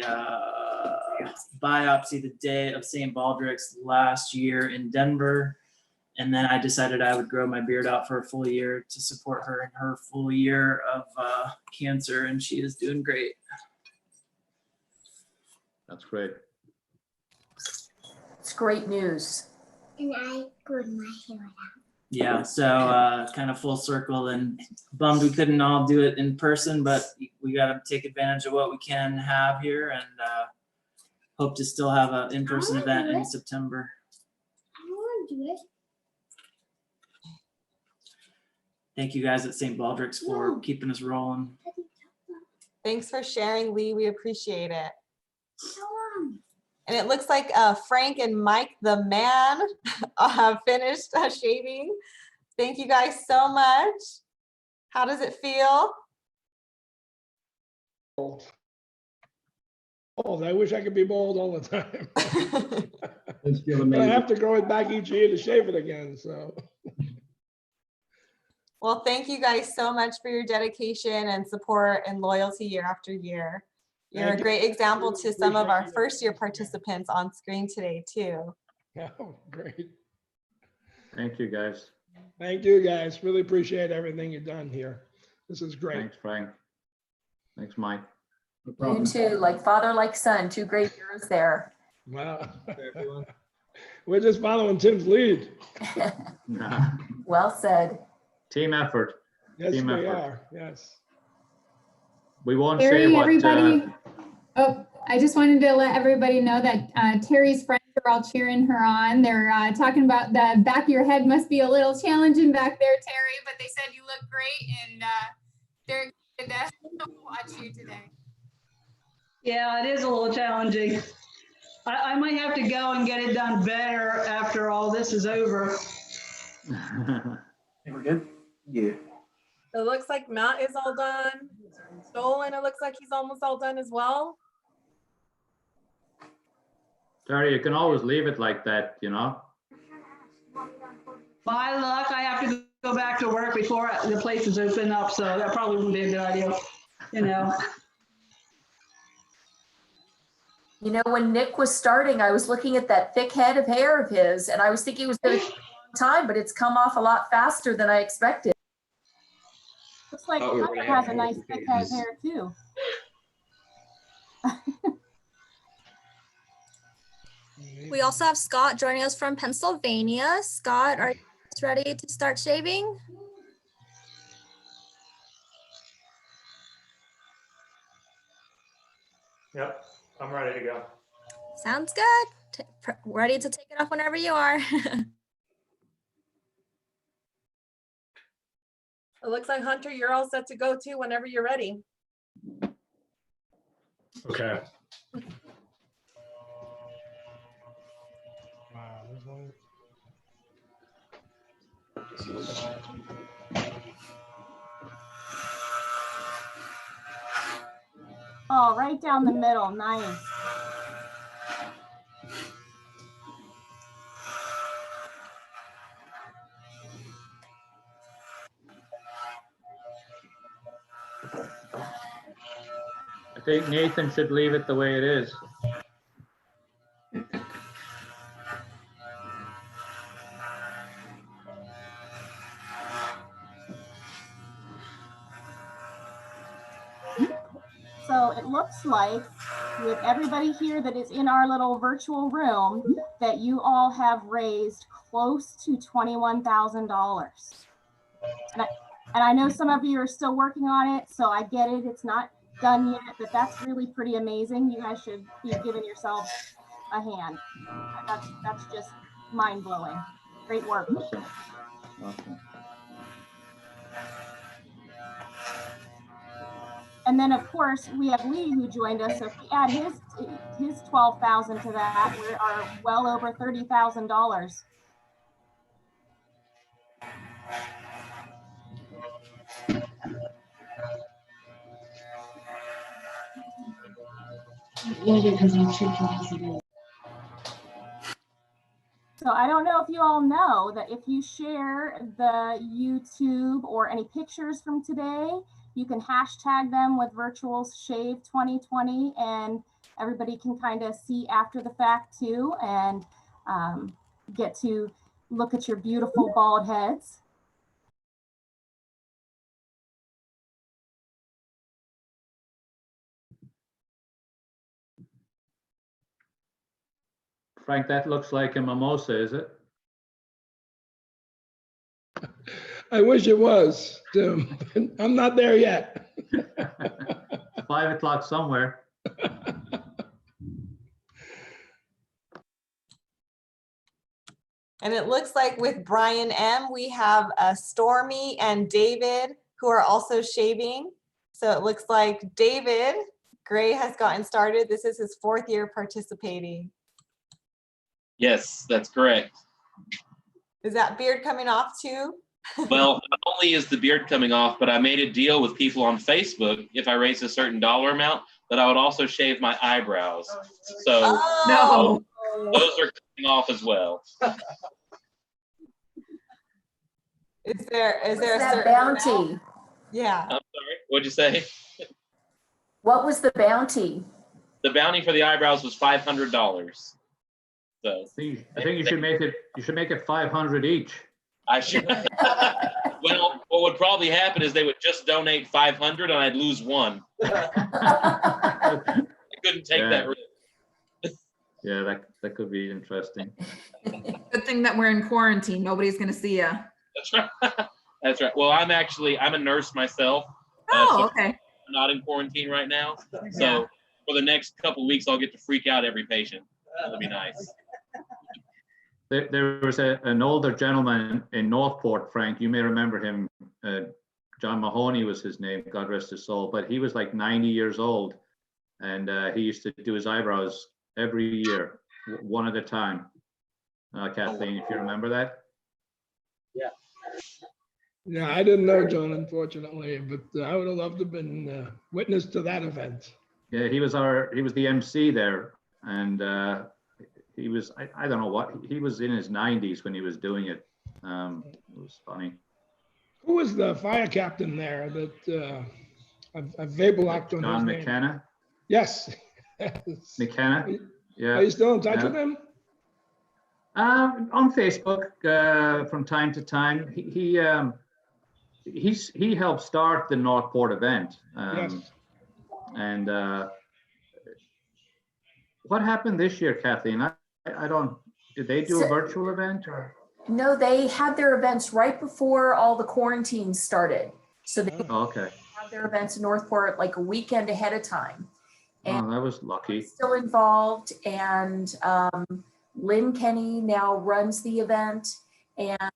W: biopsy the day of St. Baldrick's last year in Denver. And then I decided I would grow my beard out for a full year to support her in her full year of cancer, and she is doing great.
F: That's great.
E: It's great news.
I: And I grew my hair out.
W: Yeah, so kind of full circle, and bummed we couldn't all do it in person, but we got to take advantage of what we can have here, and hope to still have an in-person event in September.
I: I want to do it.
W: Thank you guys at St. Baldrick's for keeping us rolling.
J: Thanks for sharing, Lee. We appreciate it. And it looks like Frank and Mike, the man, have finished shaving. Thank you guys so much. How does it feel?
N: Bald. I wish I could be bald all the time. But I have to grow it back each year to shave it again, so.
J: Well, thank you guys so much for your dedication and support and loyalty year after year. You're a great example to some of our first-year participants on screen today, too.
N: Oh, great.
F: Thank you, guys.
N: Thank you, guys. Really appreciate everything you've done here. This is great.
F: Thanks, Frank. Thanks, Mike.
E: You too, like father, like son, 2 great years there.
N: Wow. We're just following Tim's lead.
E: Well said.
F: Team effort.
N: Yes,
F: Team
N: we
F: effort.
N: are. Yes.
F: We won't
B: Terry,
F: say what.
B: everybody. Oh, I just wanted to let everybody know that Terry's friends are all cheering her on. They're talking about the back of your head must be a little challenging back there, Terry, but they said you look great, and they're excited to watch you today.
S: Yeah, it is a little challenging. I might have to go and get it done better after all this is over.
W: We're good? Yeah.
Q: It looks like Matt is all done. Dolan, it looks like he's almost all done as well.
F: Terry, you can always leave it like that, you know?
S: My luck, I have to go back to work before the place is open up, so that probably wouldn't be a good idea, you know?
E: You know, when Nick was starting, I was looking at that thick head of hair of his, and I was thinking it was going to take a long time, but it's come off a lot faster than I expected.
D: Looks like Hunter has a nice thick head of hair too.
K: We also have Scott joining us from Pennsylvania. Scott, are you ready to start shaving?
G: Yep, I'm ready to go.
K: Sounds good. Ready to take it off whenever you are.
Q: It looks like Hunter, you're all set to go too whenever you're ready.
T: Okay.
D: Oh, right down the middle. Nice.
F: I think Nathan should leave it the way it is.
D: So it looks like with everybody here that is in our little virtual room that you all have raised close to $21,000. And I know some of you are still working on it, so I get it. It's not done yet, but that's really pretty amazing. You guys should be giving yourselves a hand. That's just mind blowing. Great work.
F: Awesome. Awesome.
D: And then of course we have Lee who joined us. So if we add his 12,000 to that, we are well over $30,000. So I don't know if you all know that if you share the YouTube or any pictures from today, you can hashtag them with Virtual Shave 2020 and everybody can kind of see after the fact too, and get to look at your beautiful bald heads.
F: Frank, that looks like a mimosa, is it?
N: I wish it was, Tim. I'm not there yet.
F: 5 o'clock somewhere.
J: And it looks like with Brian M, we have Stormy and David who are also shaving. So it looks like David Gray has gotten started. This is his 4th year participating.
U: Yes, that's correct.
J: Is that beard coming off too?
U: Well, not only is the beard coming off, but I made a deal with people on Facebook. If I raised a certain dollar amount, that I would also shave my eyebrows. So
J: no.
U: those are coming off as well.
J: Is there a
E: that
J: certain
E: bounty?
J: amount? Yeah.
U: I'm sorry, what'd you say?
E: What was the bounty?
U: The bounty for the eyebrows was $500. So
F: I think you should make it. You should make it 500 each.
U: I should. Well, what would probably happen is they would just donate 500, and I'd lose one. I couldn't take that risk.
F: Yeah, that could be interesting.
H: Good thing that we're in quarantine. Nobody's going to see you.
U: That's right. That's right. Well, I'm a nurse myself.
H: Oh,
U: so
H: okay.
U: I'm not in quarantine right now. So for the next couple of weeks, I'll get to freak out every patient. That'll be nice.
F: There was an older gentleman in Northport, Frank. You may remember him. John Mahoney was his name, God rest his soul. But he was like 90 years old, and he used to do his eyebrows every year, one at a time. Kathleen, if you remember that.
U: Yeah.
N: Yeah, I didn't know John, unfortunately, but I would have loved to have been witness to that event.
F: Yeah, he was the MC there, and he was, I don't know what, he was in his 90s when he was doing it. It was funny.
N: Who was the fire captain there that I've vague-blocked on
F: John
N: his name?
F: McKenna?
N: Yes.
F: McKenna? Yeah.
N: Are you still in touch with him?
F: On Facebook from time to time. He helped start the Northport event.
N: Yes.
F: And what happened this year, Kathleen? I don't, did they do a virtual event or?
E: No, they had their events right before all the quarantines started. So they
F: Okay.
E: had their events in Northport like a weekend ahead of time.
F: Oh, that was lucky.
E: Still involved, and Lynn Kenny now runs the event, and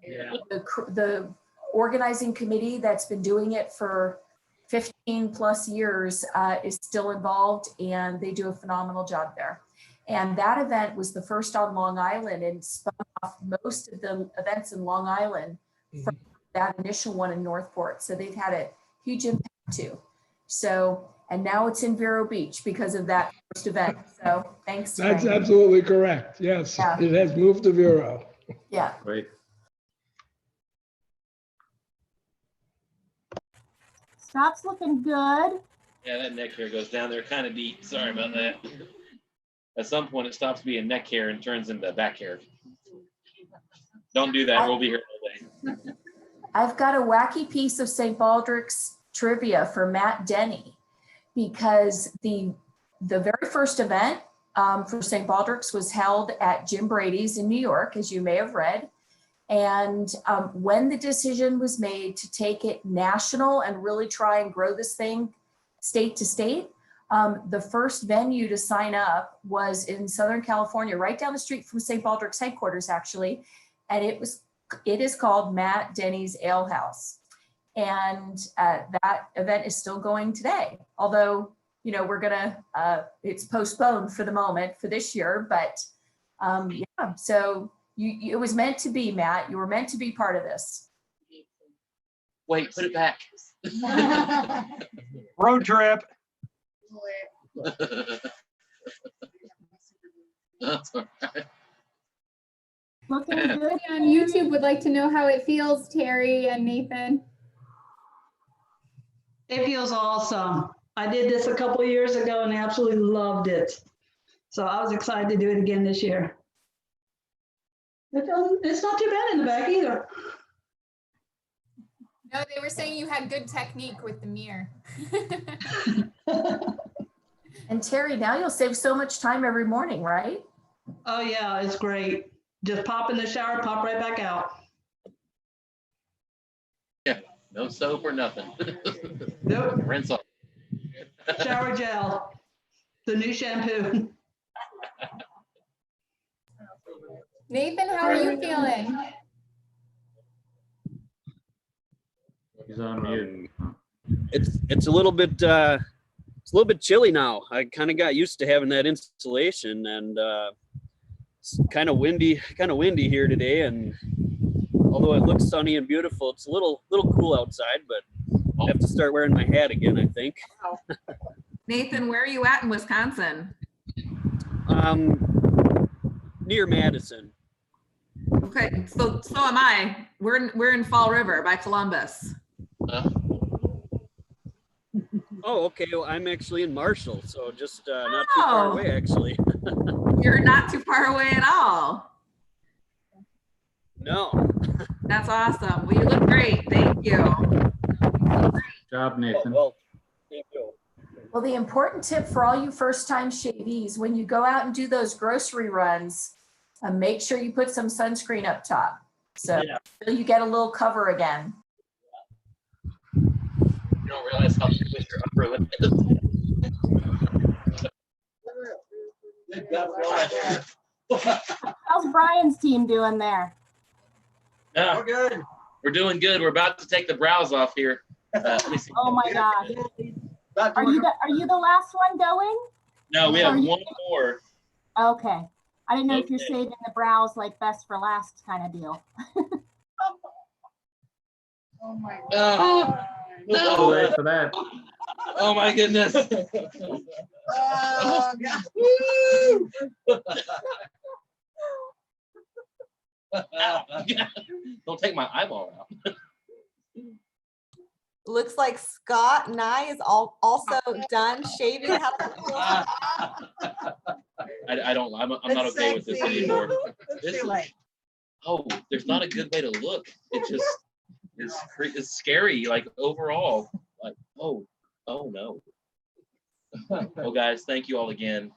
E: the organizing committee that's been doing it for 15 plus years is still involved, and they do a phenomenal job there. And that event was the first on Long Island and spun off most of the events in Long Island from that initial one in Northport. So they've had a huge impact too. So, and now it's in Vero Beach because of that first event. So thanks.
N: That's
E: Frank.
N: absolutely correct. Yes,
E: Yeah.
N: it has moved to Vero.
E: Yeah.
F: Great.
D: Scott's looking good.
U: Yeah, that neck hair goes down there kind of deep. Sorry about that. At some point, it stops being neck hair and turns into back hair. Don't do that. We'll be here all day.
E: I've got a wacky piece of St. Baldrick's trivia for Matt Denny, because the very first event for St. Baldrick's was held at Jim Brady's in New York, as you may have read. And when the decision was made to take it national and really try and grow this thing state to state, the first venue to sign up was in Southern California, right down the street from St. Baldrick's headquarters, actually. And it is called Matt Denny's Ale House. And that event is still going today. Although, you know, it's postponed for the moment for this year, but yeah, so it was meant to be, Matt. You were meant to be part of this.
U: Wait, put it back.
L: Road trip.
U: That's all right.
D: Looking good.
B: On YouTube would like to know how it feels, Terry and Nathan.
S: It feels awesome. I did this a couple of years ago and absolutely loved it. So I was excited to do it again this year. It's not too bad in the back either.
B: No, they were saying you had good technique with the mirror.
E: And Terry, now you'll save so much time every morning, right?
S: Oh yeah, it's great. Just pop in the shower, pop right back out.
U: Yeah, no soap or nothing.
S: Nope.
U: Rinse off.
S: Shower gel, the new shampoo.
B: Nathan, how are you feeling?
F: He's on mute.
R: It's a little bit chilly now. I kind of got used to having that insulation, and it's kind of windy here today. And although it looks sunny and beautiful, it's a little cool outside. But I'll have to start wearing my hat again, I think.
H: Nathan, where are you at in Wisconsin?
R: Near Madison.
H: Okay, so am I. We're in Fall River by Columbus.
R: Oh, okay. Well, I'm actually in Marshall, so just not too far away, actually.
H: You're not too far away at all.
R: No.
H: That's awesome. Well, you look great. Thank you.
F: Good job, Nathan.
R: Well, thank you.
E: Well, the important tip for all you first-time shavies, when you go out and do those grocery runs, make sure you put some sunscreen up top. So you get a little cover again.
U: You don't realize how big your upper lip is.
D: How's Brian's team doing there?
U: Yeah, we're good. We're doing good. We're about to take the brows off here. Let me see.
D: Oh my gosh. Are you the last one going?
U: No, we have one more.
D: Okay. I didn't know if you're
U: Okay.
D: saving the brows like best for last kind of deal.
U: Oh my God. No.
F: Too late for that.
U: Oh my goodness.
J: Oh, God.
U: Don't take my eyeball out.
J: Looks like Scott Nye is also done shaving.
U: I don't. I'm not okay with this anymore. This is, oh, there's not a good way to look. It just it's scary. Like overall, like oh no. Oh guys, thank you all again.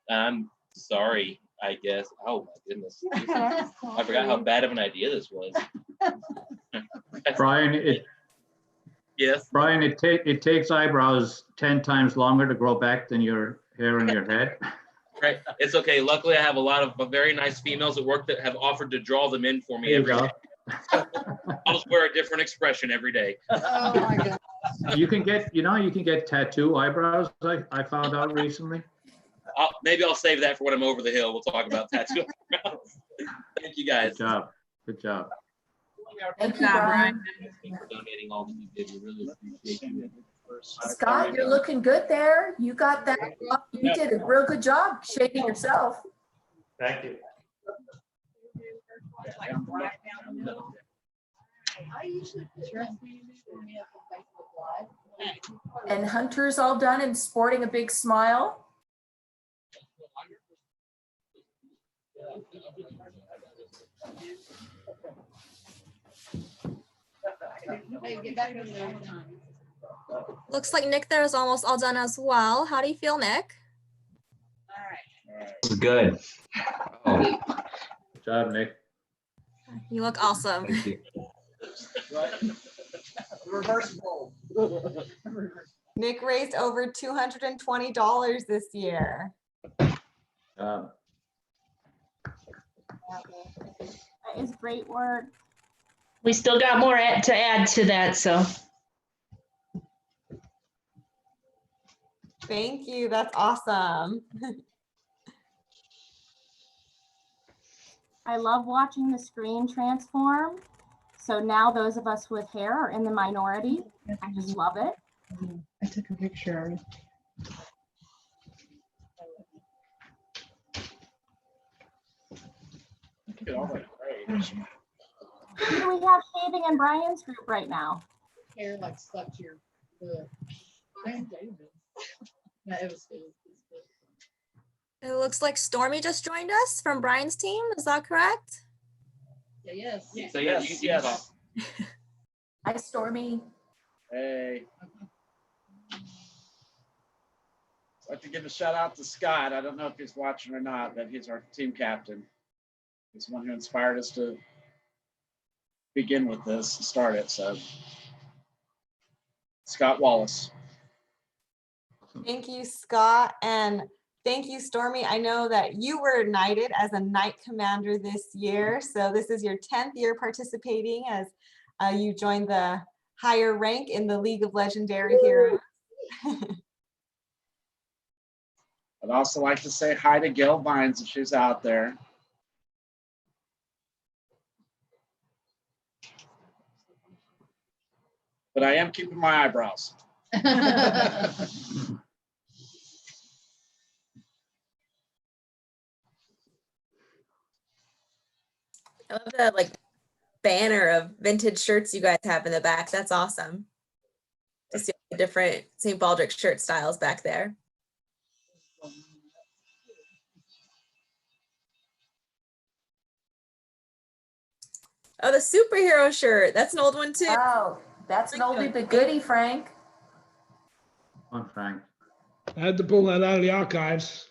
U: I'm sorry. I guess. Oh my goodness. I forgot how bad of an idea this was.
F: Brian,
U: Yes.
F: Brian, it takes eyebrows 10 times longer to grow back than your hair on your head.
U: Right. It's okay. Luckily, I have a lot of very nice females at work that have offered to draw them in for me
F: There you
U: every
F: go.
U: day. I'll just wear a different expression every day.
J: Oh my God.
F: You can get tattoo eyebrows. I found out recently.
U: Maybe I'll save that for when I'm over the hill. We'll talk about tattoo. Thank you guys.
F: Good job. Good job.
E: Thank you, Brian.
U: Thanks for donating all that you did. We really appreciate you.
E: Scott, you're looking good there. You got that. You did a real good job shaving yourself.
G: Thank you.
E: And Hunter's all done and sporting a big smile.
K: Looks like Nick there is almost all done as well. How do you feel, Nick?
V: This is good. Oh,
F: Good job, Nick.
K: You look awesome.
V: thank you.
J: Reversible. Nick raised over $220 this year.
D: That is great work.
L: We still got more to add to that, so.
J: Thank you. That's awesome.
D: I love watching the screen transform. So now those of us with hair are in the minority. I just love it.
L: I took a picture.
D: Who do we have shaving in Brian's group right now?
M: Hair like stuck to your.
K: It looks like Stormy just joined us from Brian's team. Is that correct?
C: Yes.
P: So yeah, you can see that.
E: Hi, Stormy.
C: Hey. I'd like to give a shout out to Scott. I don't know if he's watching or not, but he's our team captain. He's the one who inspired us to begin with this, start it. So, Scott Wallace.
J: Thank you, Scott, and thank you, Stormy. I know that you were knighted as a knight commander this year. So this is your 10th year participating as you joined the higher rank in the League of Legendary Heroes.
C: I'd also like to say hi to Gail Vines if she's out there. But I am keeping my eyebrows.
J: I love the banner of vintage shirts you guys have in the back. That's awesome. To see the different St. Baldrick shirt styles back there. Oh, the superhero shirt. That's an old one too.
E: Oh, that's an oldie but goodie, Frank.
F: Come on, Frank.
N: I had to pull that out of the archives.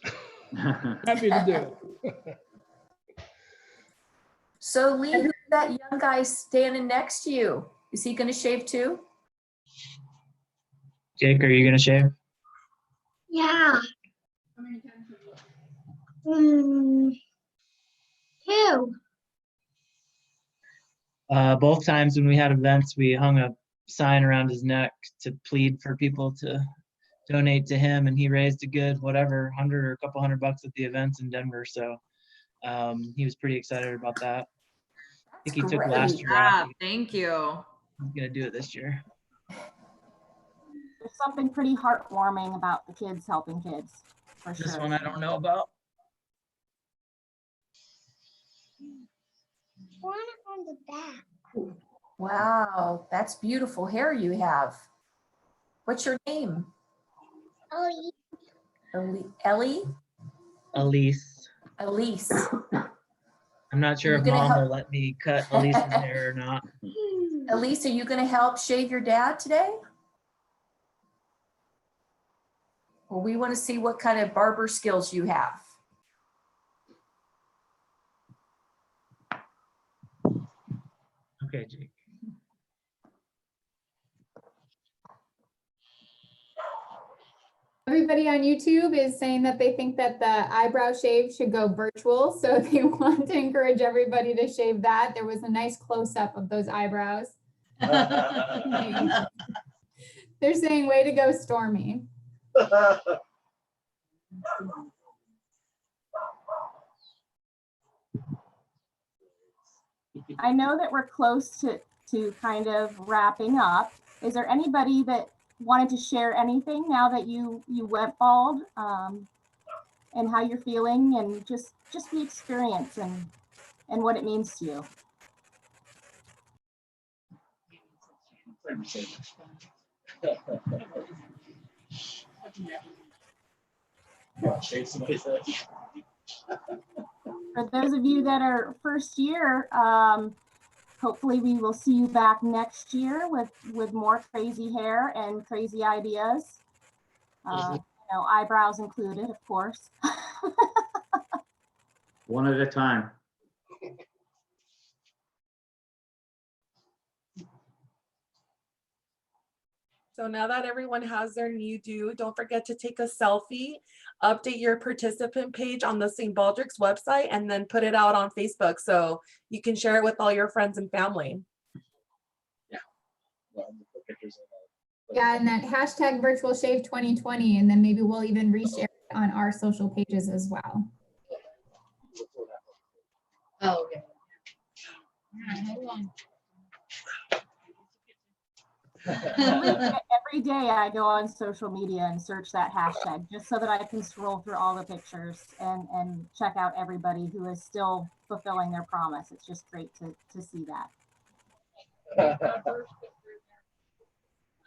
N: Happy to do it.
E: So Lee, who's that young guy standing next to you? Is he going to shave too?
M: Jake, are you gonna shave?
I: Yeah. Two.
M: Both times when we had events, we hung a sign around his neck to plead for people to donate to him, and he raised a good whatever, 100 or a couple $100 at the events in Denver. So he was pretty excited about that. I think he took last year off.
H: Thank you.
M: He's gonna do it this year.
D: There's something pretty heartwarming about the kids helping kids, for
M: This
D: sure.
M: one I don't know about.
I: One on the back.
E: Wow, that's beautiful hair you have. What's your name? Ellie?
M: Elise.
E: Elise.
M: I'm not sure
E: Are
M: if
E: you gonna
M: mom
E: help-
M: will let me cut Elise's hair or not.
E: Elise, are you going to help shave your dad today? Well, we want to see what kind of barber skills you have.
M: Okay, Jake.
B: Everybody on YouTube is saying that they think that the eyebrow shave should go virtual. So they want to encourage everybody to shave that. There was a nice close-up of those eyebrows. They're saying, way to go, Stormy.
D: I know that we're close to kind of wrapping up. Is there anybody that wanted to share anything now that you went bald, and how you're feeling, and just the experience and what it means to you? For those of you that are first year, hopefully we will see you back next year with more crazy hair and crazy ideas. You know, eyebrows included, of course.
F: One at a time.
Q: So now that everyone has their new due, don't forget to take a selfie, update your participant page on the St. Baldrick's website, and then put it out on Facebook so you can share it with all your friends and family.
B: Yeah, and that hashtag virtual shave 2020, and then maybe we'll even reshare it on our social pages as well.
S: Oh, okay. All right, hold on.
D: Every day I go on social media and search that hashtag just so that I can scroll through all the pictures and check out everybody who is still fulfilling their promise. It's just great to see that.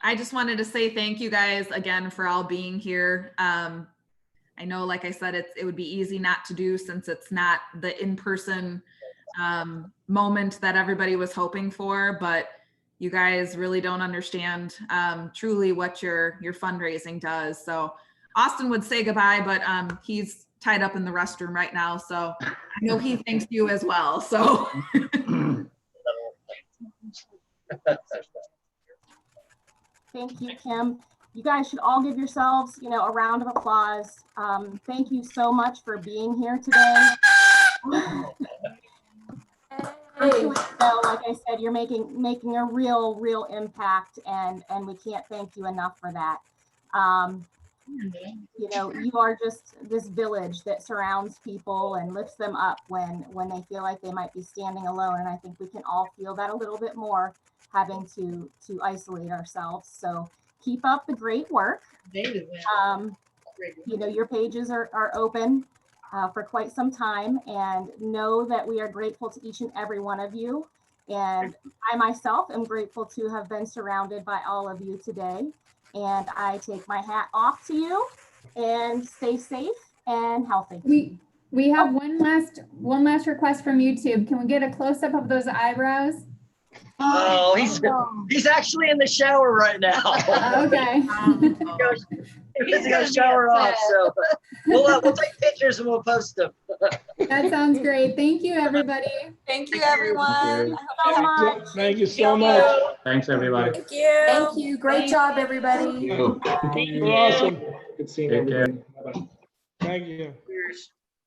H: I just wanted to say thank you guys again for all being here. I know, like I said, it would be easy not to do since it's not the in-person moment that everybody was hoping for, but you guys really don't understand truly what your fundraising does. So Austin would say goodbye, but he's tied up in the restroom right now. So I know he thanks you as well. So.
D: Thank you, Kim. You guys should all give yourselves, a round of applause. Thank you so much for being here today. Like I said, you're making a real impact, and we can't thank you enough for that. You are just this village that surrounds people and lifts them up when they feel like they might be standing alone. And I think we can all feel that a little bit more, having to isolate ourselves. So keep up the great work. Your pages are open for quite some time, and know that we are grateful to each and every one of you. And I myself am grateful to have been surrounded by all of you today. And I take my hat off to you, and stay safe and healthy.
B: We have one last request from YouTube. Can we get a close-up of those eyebrows?
P: Oh, he's actually in the shower right now.
B: Okay.
P: He's gonna shower off, so we'll take pictures and we'll post them.
B: That sounds great. Thank you, everybody.
J: Thank you, everyone.
N: Thank you so much.
F: Thanks, everybody.
K: Thank you.
E: Thank you. Great job, everybody.
N: You're awesome. Good seeing
F: Take care.
N: everybody. Bye-bye. Thank you.
P: Cheers.